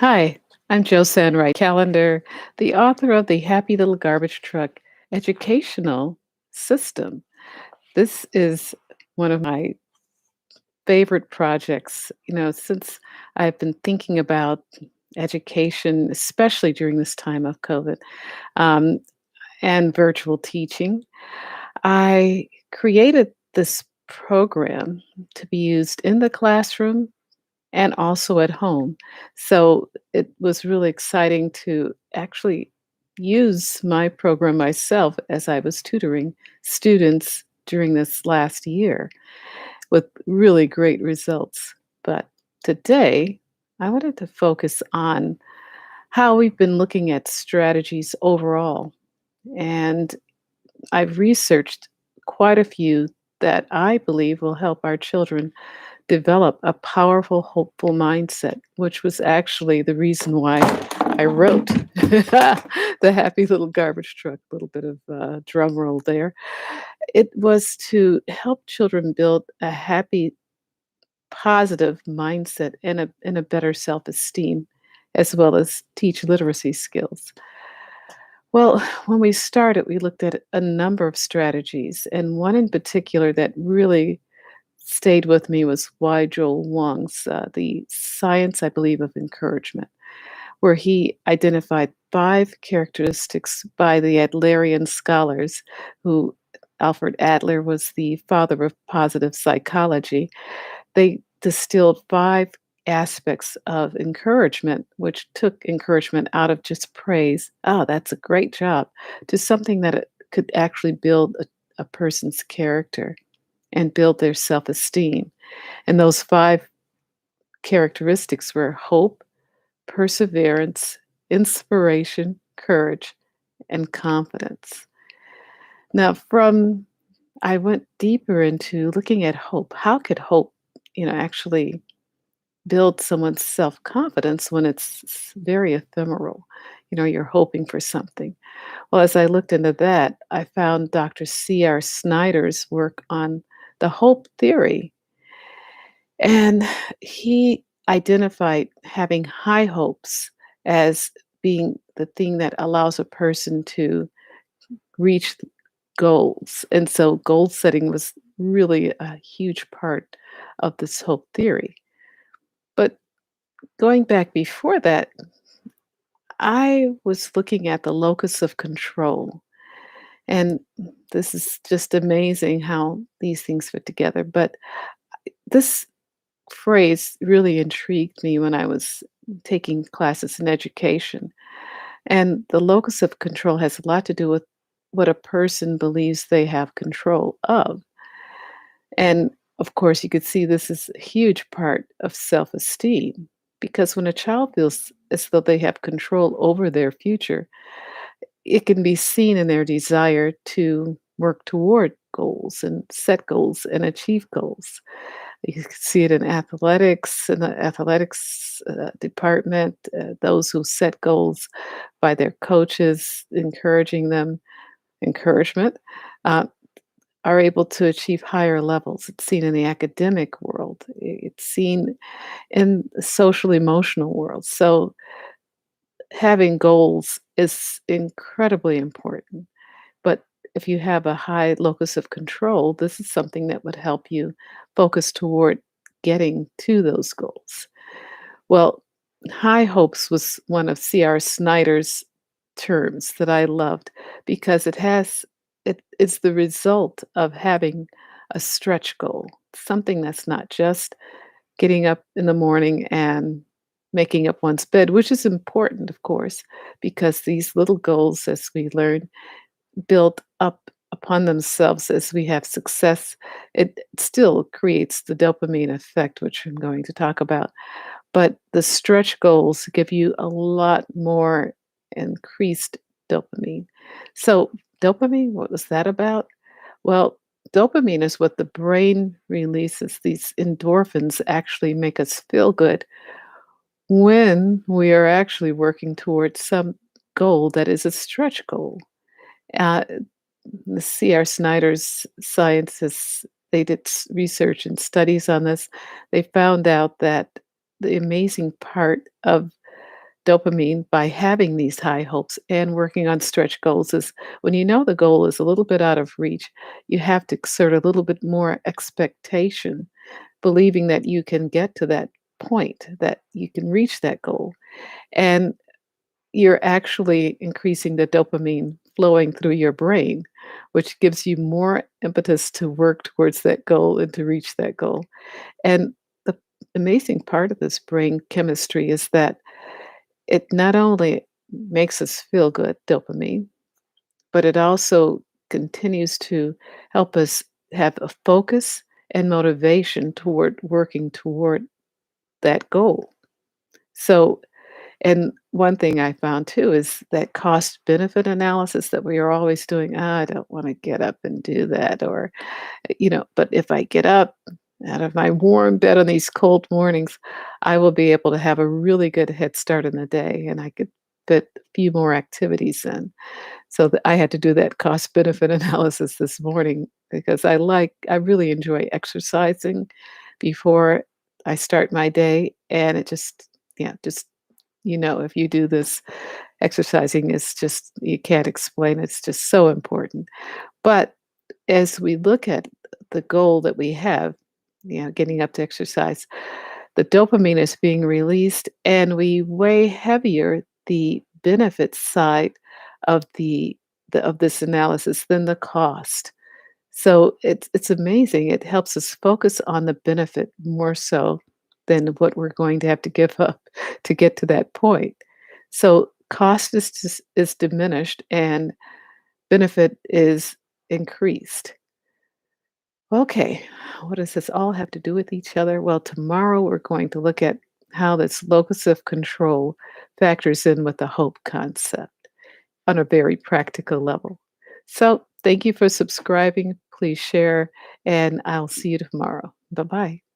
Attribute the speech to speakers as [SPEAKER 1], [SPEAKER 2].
[SPEAKER 1] Hi, I'm Joe Sandwright Calendar, the author of the Happy Little Garbage Truck Educational System. This is one of my favorite projects, since I've been thinking about education, especially during this time of COVID um, and virtual teaching. I created this program to be used in the classroom and also at home. So it was really exciting to actually use my program myself as I was tutoring students during this last year with really great results. But today, I wanted to focus on how we've been looking at strategies overall. And I've researched quite a few that I believe will help our children develop a powerful, hopeful mindset, which was actually the reason why I wrote the happy little garbage truck. A little bit of drum roll there. It was to help children build a happy, positive mindset and a better self-esteem, as well as teach literacy skills. Well, when we started, we looked at a number of strategies, and one in particular that really stayed with me was why Joel Wong's The Science, I believe, of Encouragement, where he identified five characteristics by the Adlerian scholars, who Alfred Adler was the father of positive psychology. They distilled five aspects of encouragement, which took encouragement out of just praise. Oh, that's a great job, to something that it could actually build a person's character and build their self esteem. And those five characteristics were hope, perseverance, inspiration, courage, and confidence. Now, from I went deeper into looking at hope. How could hope, actually build someone's self confidence when it's very ephemeral? You're hoping for something. Well, as I looked into that, I found Dr. C.R. Snyder's work on the hope theory. And he identified having high hopes as being the thing that allows a person to reach goals. And so goal setting was really a huge part of this hope theory. But going back before that, I was looking at the locus of control. And this is just amazing how these things fit together. But this phrase really intrigued me when I was taking classes in education. And the locus of control has a lot to do with what a person believes they have control of. And of course, you could see this is a huge part of self esteem because when a child feels as though they have control over their future, it can be seen in their desire to work toward goals and set goals and achieve goals. You can see it in the athletics department, those who set goals by their coaches, encouraging them, encouragement, uh, are able to achieve higher levels. It's seen in the academic world, it's seen in the social emotional world. So, having goals is incredibly important. But if you have a high locus of control, this is something that would help you focus toward getting to those goals. Well, high hopes was one of C.R. Snyder's terms that I loved because it's the result of having a stretch goal, something that's not just getting up in the morning and making up one's bed, which is important, of course, because these little goals, as we learn, build up upon themselves as we have success. It still creates the dopamine effect, which I'm going to talk about. But the stretch goals give you a lot more increased dopamine. So, dopamine, what was that about? Well, dopamine is what the brain releases. These endorphins actually make us feel good when we are actually working towards some goal that is a stretch goal. Uh, the C.R. Snyder's scientists, they did research and studies on this. They found out that the amazing part of dopamine by having these high hopes and working on stretch goals is when you know the goal is a little bit out of reach, you have to exert a little bit more expectation, believing that you can get to that point, that you can reach that goal. And you're actually increasing the dopamine flowing through your brain, which gives you more impetus to work towards that goal and to reach that goal. And the amazing part of this brain chemistry is that it not only makes us feel good, dopamine, but it also continues to help us have a focus and motivation toward working toward that goal. So, and one thing I found too is that cost benefit analysis that we are always doing. "Ah, I don't want to get up and do that," or, but if I get up out of my warm bed on these cold mornings, I will be able to have a really good head start in the day and I could fit a few more activities in. So I had to do that cost benefit analysis this morning because I really enjoy exercising before I start my day. And it just, yeah, just, if you do this, exercising is just, you can't explain. It's just so important. But as we look at the goal that we have, getting up to exercise, the dopamine is being released and we weigh heavier the benefit side of of this analysis than the cost. So it's amazing. It helps us focus on the benefit more so than what we're going to have to give up to get to that point. So cost is diminished and benefit is increased. Okay, what does this all have to do with each other? Well, tomorrow we're going to look at how this locus of control factors in with the hope concept on a very practical level. So, thank you for subscribing. Please share, and I'll see you tomorrow. Bye bye.